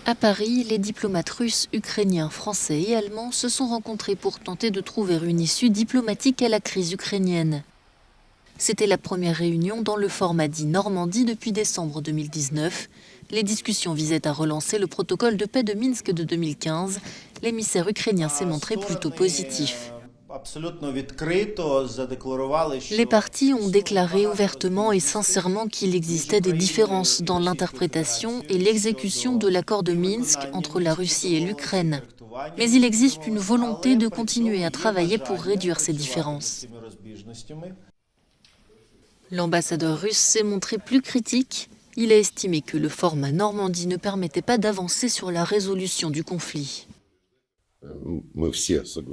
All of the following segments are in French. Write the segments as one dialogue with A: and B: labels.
A: À Paris, les diplomates russes, ukrainiens, français et allemands se sont rencontrés pour tenter de trouver une issue diplomatique à la crise ukrainienne. C'était la première réunion dans le format dit Normandie depuis décembre 2019. Les discussions visaient à relancer le protocole de paix de Minsk de 2015. L'émissaire ukrainien s'est montré plutôt positif. Les parties ont déclaré ouvertement et sincèrement qu'il existait des différences dans l'interprétation et l'exécution de l'accord de Minsk entre la Russie et l'Ukraine. Mais il existe une volonté de continuer à travailler pour réduire ces différences. L'ambassadeur russe s'est montré plus critique. Il a estimé que le format Normandie ne permettait pas d'avancer sur la résolution du conflit.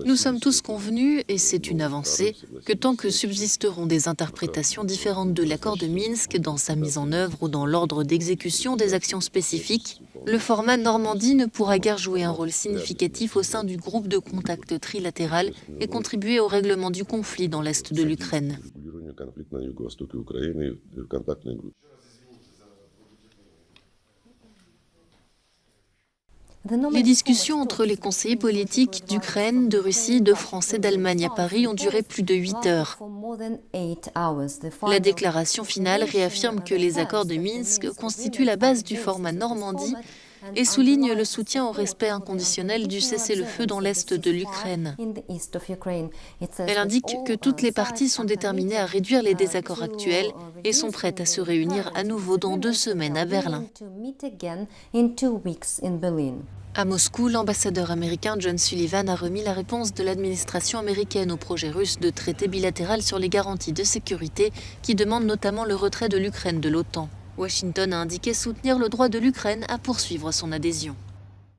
A: Nous sommes tous convenus, et c'est une avancée, que tant que subsisteront des interprétations différentes de l'accord de Minsk dans sa mise en œuvre ou dans l'ordre d'exécution des actions spécifiques, le format Normandie ne pourra guère jouer un rôle significatif au sein du groupe de contact trilatéral et contribuer au règlement du conflit dans l'est de l'Ukraine. Les discussions entre les conseillers politiques d'Ukraine, de Russie, de France et d'Allemagne à Paris ont duré plus de 8 heures. La déclaration finale réaffirme que les accords de Minsk constituent la base du format Normandie et souligne le soutien au respect inconditionnel du cessez-le-feu dans l'est de l'Ukraine. Elle indique que toutes les parties sont déterminées à réduire les désaccords actuels et sont prêtes à se réunir à nouveau dans 2 semaines à Berlin. À Moscou, l'ambassadeur américain John Sullivan a remis la réponse de l'administration américaine au projet russe de traité bilatéral sur les garanties de sécurité qui demande notamment le retrait de l'Ukraine de l'OTAN. Washington a indiqué soutenir le droit de l'Ukraine à poursuivre son adhésion.